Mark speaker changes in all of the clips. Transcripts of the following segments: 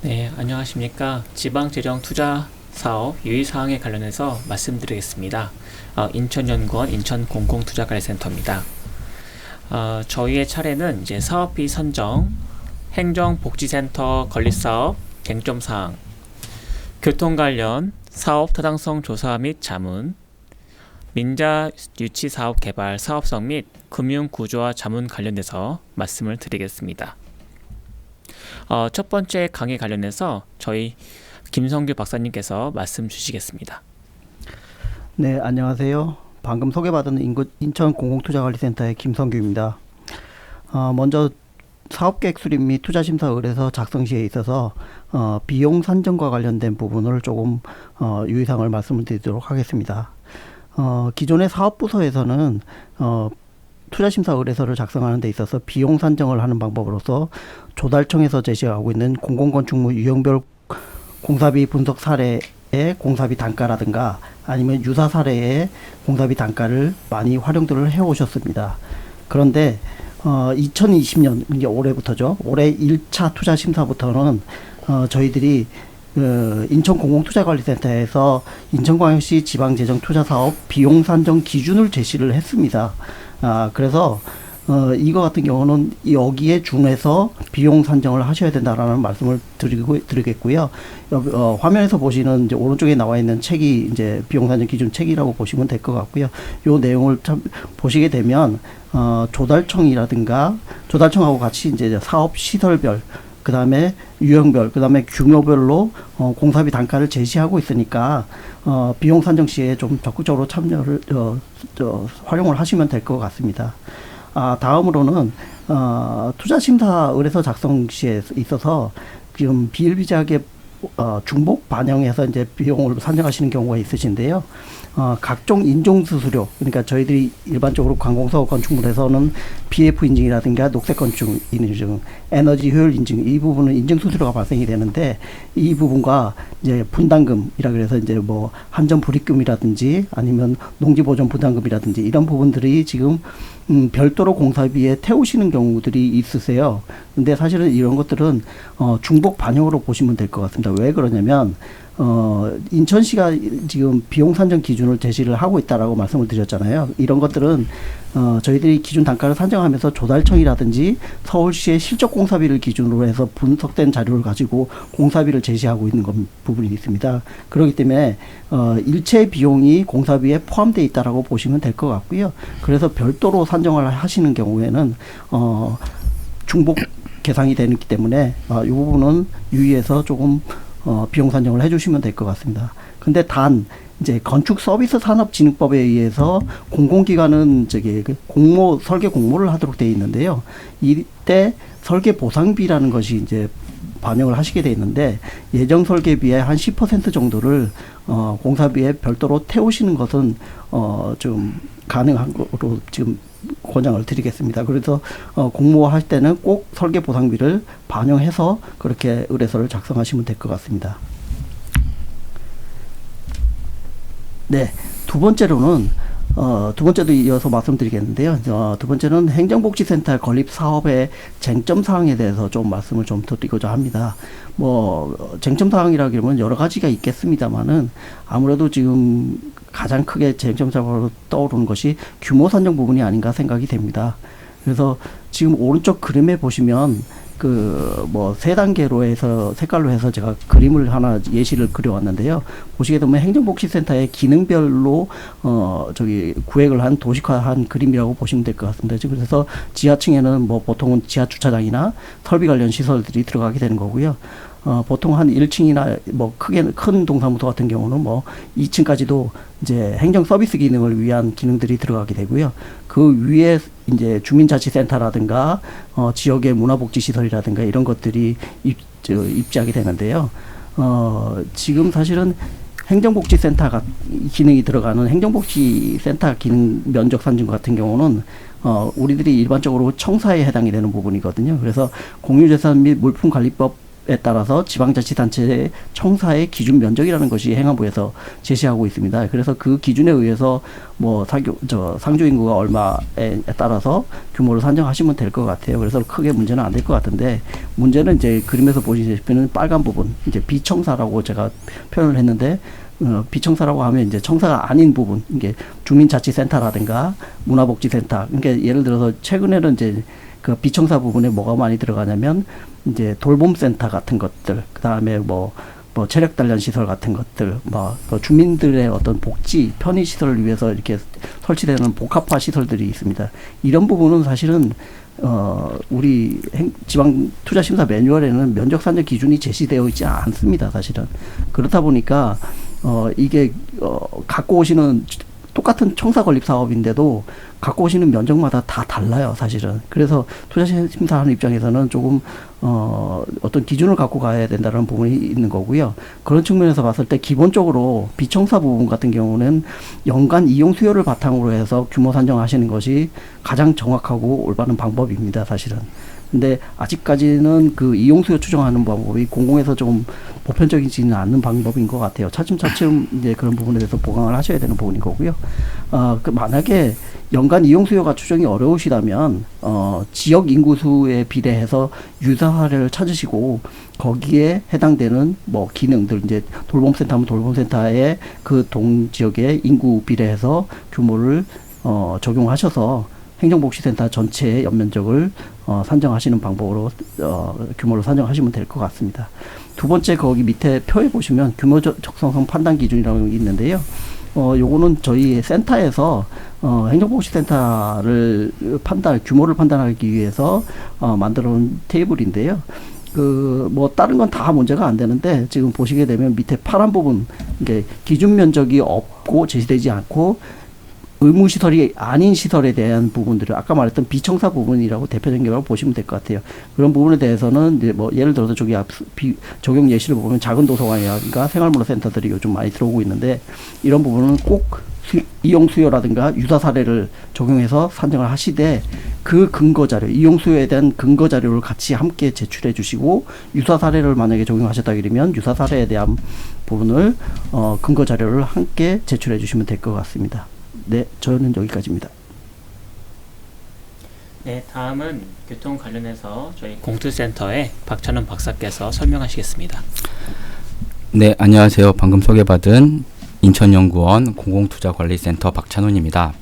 Speaker 1: 네, 안녕하십니까. 지방재정투자사업 유의사항에 관련해서 말씀드리겠습니다. 인천연구원 인천공공투자관리센터입니다. 저희의 차례는 이제 사업비 선정, 행정복지센터 건립사업 쟁점사항, 교통 관련 사업 타당성 조사 및 자문, 민자 유치 사업 개발 사업성 및 금융 구조와 자문 관련돼서 말씀을 드리겠습니다. 첫 번째 강의 관련해서 저희 김성규 박사님께서 말씀 주시겠습니다.
Speaker 2: 네, 안녕하세요. 방금 소개받은 인천공공투자관리센터의 김성규입니다. 먼저 사업계획 수립 및 투자심사 의뢰서 작성 시에 있어서 비용 산정과 관련된 부분을 조금 유의사항을 말씀을 드리도록 하겠습니다. 기존의 사업부서에서는 투자심사 의뢰서를 작성하는 데 있어서 비용 산정을 하는 방법으로서 조달청에서 제시하고 있는 공공건축물 유형별 공사비 분석 사례의 공사비 단가라든가 아니면 유사 사례의 공사비 단가를 많이 활용들을 해오셨습니다. 그런데 2020년 이제 올해부터죠. 올해 1차 투자심사부터는 저희들이 인천공공투자관리센터에서 인천광역시 지방재정투자사업 비용 산정 기준을 제시를 했습니다. 그래서 이거 같은 경우는 여기에 준해서 비용 산정을 하셔야 된다라는 말씀을 드리겠고요. 화면에서 보시는 이제 오른쪽에 나와 있는 책이 이제 비용 산정 기준 책이라고 보시면 될 것 같고요. 요 내용을 참 보시게 되면 조달청이라든가 조달청하고 같이 이제 사업 시설별 그 다음에 유형별, 그 다음에 규모별로 공사비 단가를 제시하고 있으니까 비용 산정 시에 좀 적극적으로 참여를 활용을 하시면 될 것 같습니다. 다음으로는 투자심사 의뢰서 작성 시에 있어서 지금 비일비재하게 중복 반영해서 이제 비용을 산정하시는 경우가 있으신데요. 각종 인증수수료, 그러니까 저희들이 일반적으로 관공서 건축물에서는 BF 인증이라든가 녹색 건축 인증, 에너지 효율 인증 이 부분은 인증수수료가 발생이 되는데 이 부분과 이제 분담금이라 그래서 이제 뭐 한전 불입금이라든지 아니면 농지보전 분담금이라든지 이런 부분들이 지금 별도로 공사비에 태우시는 경우들이 있으세요. 근데 사실은 이런 것들은 중복 반영으로 보시면 될 것 같습니다. 왜 그러냐면 인천시가 지금 비용 산정 기준을 제시를 하고 있다라고 말씀을 드렸잖아요. 이런 것들은 저희들이 기준 단가를 산정하면서 조달청이라든지 서울시의 실적 공사비를 기준으로 해서 분석된 자료를 가지고 공사비를 제시하고 있는 부분이 있습니다. 그렇기 때문에 일체 비용이 공사비에 포함되어 있다라고 보시면 될 것 같고요. 그래서 별도로 산정을 하시는 경우에는 중복 계산이 되기 때문에 이 부분은 유의해서 조금 비용 산정을 해주시면 될 것 같습니다. 근데 단 이제 건축서비스산업진흥법에 의해서 공공기관은 설계 공모를 하도록 되어 있는데요. 이때 설계 보상비라는 것이 이제 반영을 하시게 되어 있는데 예정 설계비의 한 10% 정도를 공사비에 별도로 태우시는 것은 좀 가능한 거로 지금 권장을 드리겠습니다. 그래서 공모할 때는 꼭 설계 보상비를 반영해서 그렇게 의뢰서를 작성하시면 될 것 같습니다. 네, 두 번째로는 두 번째도 이어서 말씀드리겠는데요. 두 번째는 행정복지센터 건립 사업의 쟁점 사항에 대해서 좀 말씀을 좀 드리고자 합니다. 쟁점 사항이라 그러면 여러 가지가 있겠습니다만은 아무래도 지금 가장 크게 쟁점 사항으로 떠오르는 것이 규모 산정 부분이 아닌가 생각이 됩니다. 그래서 지금 오른쪽 그림에 보시면 세 단계로 해서 색깔로 해서 제가 그림을 하나 예시를 그려왔는데요. 보시게 되면 행정복지센터의 기능별로 구획을 한 도식화한 그림이라고 보시면 될 것 같습니다. 그래서 지하층에는 보통은 지하 주차장이나 설비 관련 시설들이 들어가게 되는 거고요. 보통 한 1층이나 큰 동사무소 같은 경우는 2층까지도 이제 행정 서비스 기능을 위한 기능들이 들어가게 되고요. 그 위에 이제 주민자치센터라든가 지역의 문화복지시설이라든가 이런 것들이 입지하게 되는데요. 지금 사실은 행정복지센터가 기능이 들어가는 행정복지센터 기능 면적 산정 같은 경우는 우리들이 일반적으로 청사에 해당이 되는 부분이거든요. 그래서 공유재산 및 물품관리법 따라서 지방자치단체의 청사의 기준 면적이라는 것이 행안부에서 제시하고 있습니다. 그래서 그 기준에 의해서 뭐 상주 인구가 얼마에 따라서 규모를 산정하시면 될 것 같아요. 그래서 크게 문제는 안 될 것 같은데, 문제는 이제 그림에서 보시다시피는 빨간 부분, 이제 비청사라고 제가 표현을 했는데, 비청사라고 하면 이제 청사가 아닌 부분, 이게 주민자치센터라든가 문화복지센터, 그러니까 예를 들어서 최근에는 이제 그 비청사 부분에 뭐가 많이 들어가냐면 이제 돌봄센터 같은 것들, 그 다음에 뭐 체력 단련 시설 같은 것들, 주민들의 어떤 복지, 편의 시설을 위해서 이렇게 설치되는 복합화 시설들이 있습니다. 이런 부분은 사실은 우리 지방 투자 심사 매뉴얼에는 면적 산정 기준이 제시되어 있지 않습니다, 사실은. 그렇다 보니까 이게 갖고 오시는 똑같은 청사 건립 사업인데도 갖고 오시는 면적마다 다 달라요, 사실은. 그래서 투자 심사하는 입장에서는 조금 어떤 기준을 갖고 가야 된다는 부분이 있는 거고요. 그런 측면에서 봤을 때 기본적으로 비청사 부분 같은 경우는 연간 이용 수요를 바탕으로 해서 규모 산정하시는 것이 가장 정확하고 올바른 방법입니다, 사실은. 근데 아직까지는 그 이용 수요 추정하는 방법이 공공에서 좀 보편적이지는 않는 방법인 것 같아요. 차츰차츰 이제 그런 부분에 대해서 보강을 하셔야 되는 부분인 거고요. 만약에 연간 이용 수요가 추정이 어려우시다면 지역 인구수에 비례해서 유사 사례를 찾으시고 거기에 해당되는 뭐 기능들, 이제 돌봄센터면 돌봄센터의 그 동 지역의 인구 비례해서 규모를 적용하셔서 행정복지센터 전체의 연면적을 산정하시는 방법으로 규모를 산정하시면 될 것 같습니다. 두 번째, 거기 밑에 표에 보시면 규모 적성성 판단 기준이라고 있는데요. 요거는 저희 센터에서 행정복지센터를 규모를 판단하기 위해서 만들어 놓은 테이블인데요. 다른 건 다 문제가 안 되는데, 지금 보시게 되면 밑에 파란 부분, 이게 기준 면적이 없고 제시되지 않고 의무시설이 아닌 시설에 대한 부분들을 아까 말했던 비청사 부분이라고 대표적인 경우를 보시면 될 것 같아요. 그런 부분에 대해서는 이제 예를 들어서 저기 적용 예시를 보면 작은 도서관이라든가 생활문화센터들이 요즘 많이 들어오고 있는데, 이런 부분은 꼭 이용 수요라든가 유사 사례를 적용해서 산정을 하시되, 그 근거 자료, 이용 수요에 대한 근거 자료를 같이 함께 제출해 주시고, 유사 사례를 만약에 적용하셨다 그러면 유사 사례에 대한 부분을 근거 자료를 함께 제출해 주시면 될 것 같습니다. 네, 저는 여기까지입니다.
Speaker 1: 네, 다음은 교통 관련해서 저희 공투센터의 박찬원 박사께서 설명하시겠습니다.
Speaker 3: 네, 안녕하세요. 방금 소개받은 인천연구원 공공투자관리센터 박찬원입니다.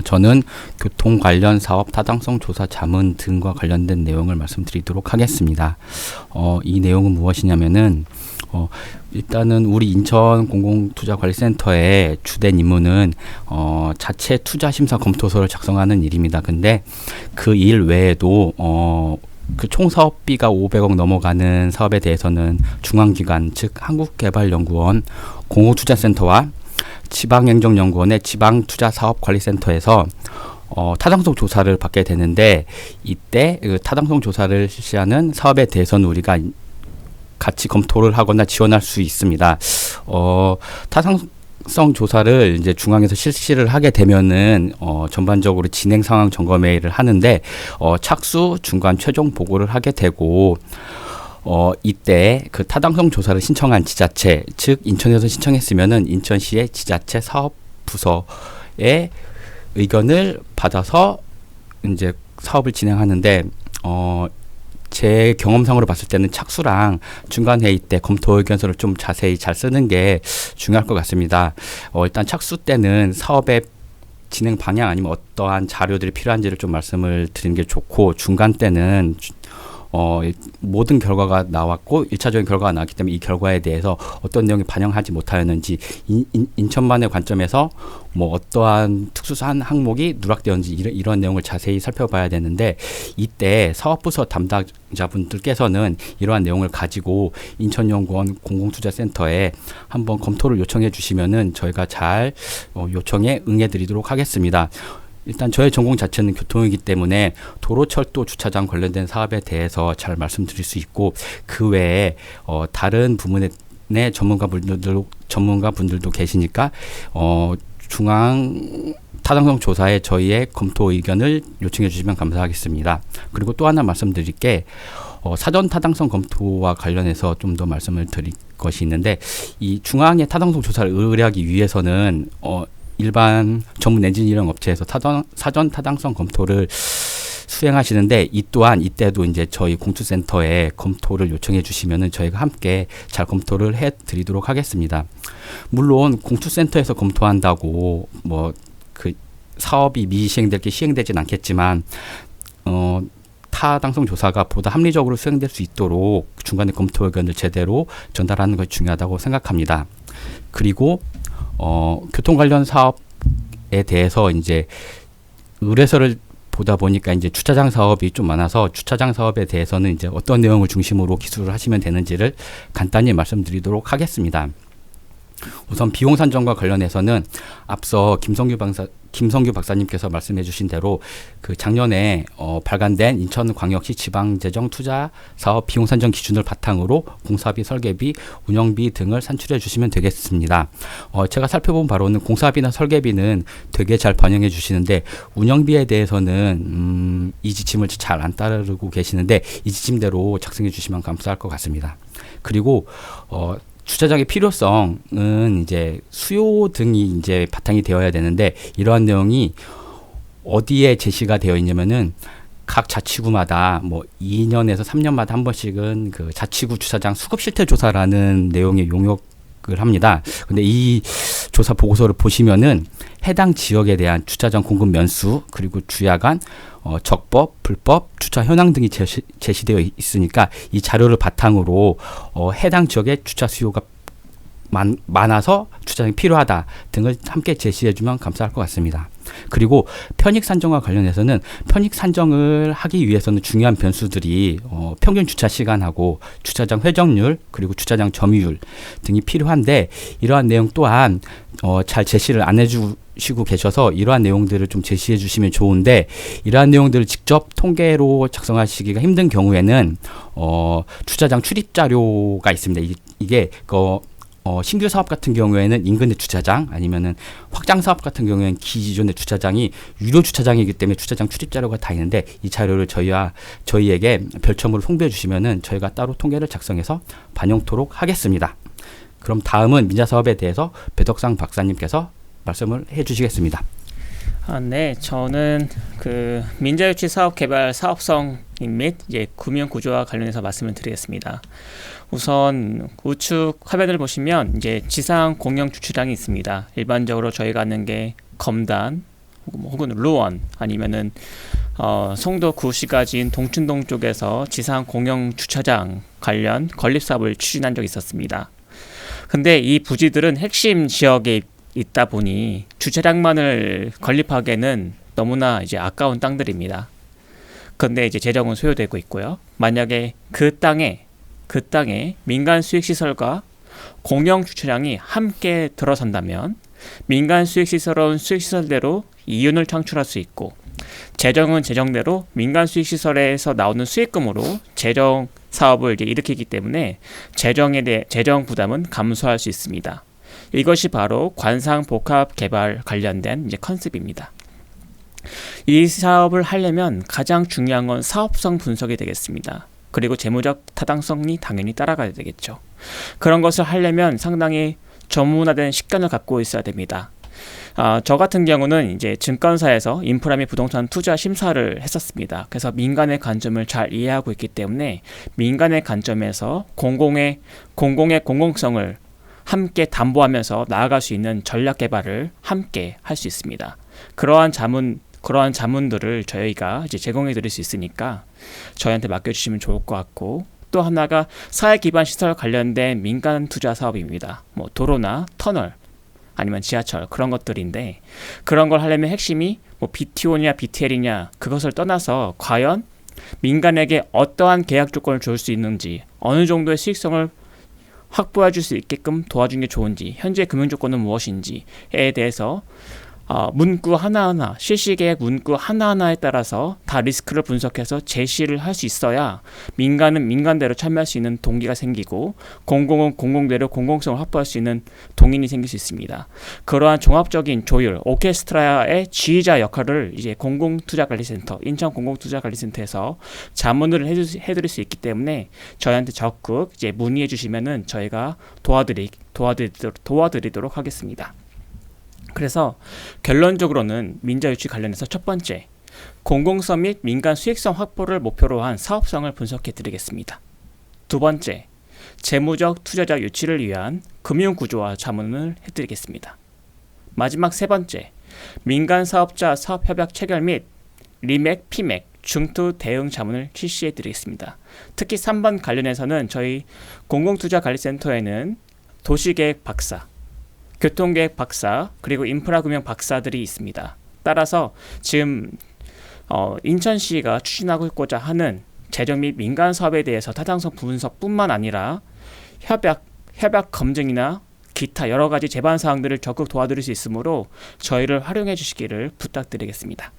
Speaker 3: 저는 교통 관련 사업 타당성 조사 자문 등과 관련된 내용을 말씀드리도록 하겠습니다. 이 내용은 무엇이냐면은 일단은 우리 인천 공공투자관리센터의 주된 임무는 자체 투자 심사 검토서를 작성하는 일입니다. 근데 그 일 외에도 그 총 사업비가 500억 넘어가는 사업에 대해서는 중앙기관, 즉 한국개발연구원 공공투자센터와 지방행정연구원의 지방투자사업관리센터에서 타당성 조사를 받게 되는데, 이때 그 타당성 조사를 실시하는 사업에 대해서는 우리가 같이 검토를 하거나 지원할 수 있습니다. 타당성 조사를 이제 중앙에서 실시를 하게 되면은 전반적으로 진행 상황 점검회의를 하는데 착수, 중간, 최종 보고를 하게 되고, 이때 그 타당성 조사를 신청한 지자체, 즉 인천에서 신청했으면은 인천시의 지자체 사업부서의 의견을 받아서 이제 사업을 진행하는데, 제 경험상으로 봤을 때는 착수랑 중간 회의 때 검토 의견서를 좀 자세히 잘 쓰는 게 중요할 것 같습니다. 일단 착수 때는 사업의 진행 방향 아니면 어떠한 자료들이 필요한지를 좀 말씀을 드리는 게 좋고, 중간 때는 모든 결과가 나왔고 1차적인 결과가 나왔기 때문에 이 결과에 대해서 어떤 내용이 반영하지 못하였는지, 인천만의 관점에서 뭐 어떠한 특수한 항목이 누락되었는지 이런 내용을 자세히 살펴봐야 되는데, 이때 사업부서 담당자분들께서는 이러한 내용을 가지고 인천연구원 공공투자센터에 한번 검토를 요청해 주시면은 저희가 잘 요청에 응해드리도록 하겠습니다. 일단 저의 전공 자체는 교통이기 때문에 도로철도 주차장 관련된 사업에 대해서 잘 말씀드릴 수 있고, 그 외에 다른 부문의 전문가분들도 계시니까 중앙 타당성 조사에 저희의 검토 의견을 요청해 주시면 감사하겠습니다. 그리고 또 하나 말씀드릴 게, 사전 타당성 검토와 관련해서 좀 더 말씀을 드릴 것이 있는데, 이 중앙의 타당성 조사를 의뢰하기 위해서는 일반 전문 엔지니어링 업체에서 사전 타당성 검토를 수행하시는데, 이 또한 이때도 이제 저희 공투센터에 검토를 요청해 주시면은 저희가 함께 잘 검토를 해 드리도록 하겠습니다. 물론 공투센터에서 검토한다고 뭐 그 사업이 미시행될 게 시행되진 않겠지만, 타당성 조사가 보다 합리적으로 수행될 수 있도록 중간에 검토 의견을 제대로 전달하는 것이 중요하다고 생각합니다. 그리고 교통 관련 사업에 대해서 이제 의뢰서를 보다 보니까 이제 주차장 사업이 좀 많아서, 주차장 사업에 대해서는 이제 어떤 내용을 중심으로 기술을 하시면 되는지를 간단히 말씀드리도록 하겠습니다. 우선 비용 산정과 관련해서는 앞서 김성규 박사님께서 말씀해 주신 대로 그 작년에 발간된 인천광역시 지방재정투자사업 비용 산정 기준을 바탕으로 공사비, 설계비, 운영비 등을 산출해 주시면 되겠습니다. 제가 살펴본 바로는 공사비나 설계비는 되게 잘 반영해 주시는데, 운영비에 대해서는 이 지침을 잘 안 따르고 계시는데, 이 지침대로 작성해 주시면 감사할 것 같습니다. 그리고 주차장의 필요성은 이제 수요 등이 이제 바탕이 되어야 되는데, 이러한 내용이 어디에 제시가 되어 있냐면은 각 자치구마다 뭐 2년에서 3년마다 한 번씩은 그 자치구 주차장 수급 실태 조사라는 내용의 용역을 합니다. 근데 이 조사 보고서를 보시면은 해당 지역에 대한 주차장 공급 면수, 그리고 주야간 적법, 불법, 주차 현황 등이 제시되어 있으니까 이 자료를 바탕으로 해당 지역의 주차 수요가 많아서 주차장이 필요하다 등을 함께 제시해주면 감사할 것 같습니다. 그리고 편익 산정과 관련해서는 편익 산정을 하기 위해서는 중요한 변수들이 평균 주차 시간하고 주차장 회전율, 그리고 주차장 점유율 등이 필요한데, 이러한 내용 또한 잘 제시를 안 해주시고 계셔서 이러한 내용들을 좀 제시해 주시면 좋은데, 이러한 내용들을 직접 통계로 작성하시기가 힘든 경우에는 주차장 출입 자료가 있습니다. 이게 신규 사업 같은 경우에는 인근의 주차장, 아니면은 확장 사업 같은 경우에는 기존의 주차장이 유료 주차장이기 때문에 주차장 출입 자료가 다 있는데, 이 자료를 저희에게 별첨으로 송부해 주시면은 저희가 따로 통계를 작성해서 반영토록 하겠습니다. 그럼 다음은 민자 사업에 대해서 배덕상 박사님께서 말씀을 해주시겠습니다.
Speaker 1: 네, 저는 그 민자유치 사업 개발 사업성 및 이제 구명 구조와 관련해서 말씀을 드리겠습니다. 우선 우측 화면을 보시면 이제 지상 공영 주차장이 있습니다. 일반적으로 저희가 아는 게 검단 혹은 루원, 아니면은 송도 구시가지인 동춘동 쪽에서 지상 공영 주차장 관련 건립 사업을 추진한 적이 있었습니다. 근데 이 부지들은 핵심 지역에 있다 보니 주차장만을 건립하기에는 너무나 이제 아까운 땅들입니다. 근데 이제 재정은 소요되고 있고요. 만약에 그 땅에 민간 수익시설과 공영 주차장이 함께 들어선다면 민간 수익시설은 수익시설대로 이윤을 창출할 수 있고, 재정은 재정대로 민간 수익시설에서 나오는 수익금으로 재정 사업을 이제 일으키기 때문에 재정에 대해 재정 부담은 감소할 수 있습니다. 이것이 바로 관상 복합 개발 관련된 이제 컨셉입니다. 이 사업을 하려면 가장 중요한 건 사업성 분석이 되겠습니다. 그리고 재무적 타당성이 당연히 따라가야 되겠죠. 그런 것을 하려면 상당히 전문화된 식견을 갖고 있어야 됩니다. 저 같은 경우는 이제 증권사에서 인프라 및 부동산 투자 심사를 했었습니다. 그래서 민간의 관점을 잘 이해하고 있기 때문에 민간의 관점에서 공공의 공공성을 함께 담보하면서 나아갈 수 있는 전략 개발을 함께 할 수 있습니다. 그러한 자문들을 저희가 이제 제공해 드릴 수 있으니까 저희한테 맡겨주시면 좋을 것 같고, 또 하나가 사회 기반 시설 관련된 민간 투자 사업입니다. 뭐 도로나 터널, 아니면 지하철, 그런 것들인데, 그런 걸 하려면 핵심이 뭐 BTO냐 BTL이냐 그것을 떠나서 과연 민간에게 어떠한 계약 조건을 줄 수 있는지, 어느 정도의 수익성을 확보해 줄 수 있게끔 도와주는 게 좋은지, 현재 금융 조건은 무엇인지에 대해서 문구 하나하나, 실시계획 문구 하나하나에 따라서 다 리스크를 분석해서 제시를 할 수 있어야 민간은 민간대로 참여할 수 있는 동기가 생기고 공공은 공공대로 공공성을 확보할 수 있는 동인이 생길 수 있습니다. 그러한 종합적인 조율, 오케스트라의 지휘자 역할을 이제 공공투자관리센터, 인천 공공투자관리센터에서 자문을 해드릴 수 있기 때문에 저희한테 적극 이제 문의해 주시면은 저희가 도와드리도록 하겠습니다. 그래서 결론적으로는 민자 유치 관련해서 첫 번째, 공공성 및 민간 수익성 확보를 목표로 한 사업성을 분석해 드리겠습니다. 두 번째, 재무적 투자자 유치를 위한 금융 구조와 자문을 해드리겠습니다. 마지막 세 번째, 민간 사업자 사업 협약 체결 및 리맥, 피맥, 중투 대응 자문을 실시해 드리겠습니다. 특히 3번 관련해서는 저희 공공투자관리센터에는 도시계획 박사, 교통계획 박사, 그리고 인프라금융 박사들이 있습니다. 따라서 지금 인천시가 추진하고자 하는 재정 및 민간 사업에 대해서 타당성 분석뿐만 아니라 협약 검증이나 기타 여러 가지 제반 사항들을 적극 도와드릴 수 있으므로 저희를 활용해 주시기를 부탁드리겠습니다.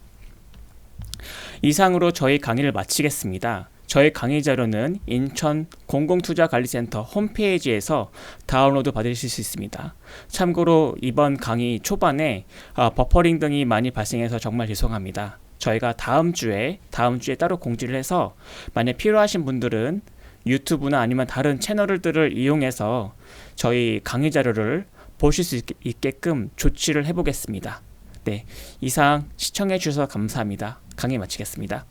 Speaker 1: 이상으로 저희 강의를 마치겠습니다. 저희 강의 자료는 인천 공공투자관리센터 홈페이지에서 다운로드 받으실 수 있습니다. 참고로 이번 강의 초반에 버퍼링 등이 많이 발생해서 정말 죄송합니다. 저희가 다음 주에 따로 공지를 해서 만약 필요하신 분들은 유튜브나 아니면 다른 채널들을 이용해서 저희 강의 자료를 보실 수 있게끔 조치를 해보겠습니다. 네, 이상 시청해 주셔서 감사합니다. 강의 마치겠습니다.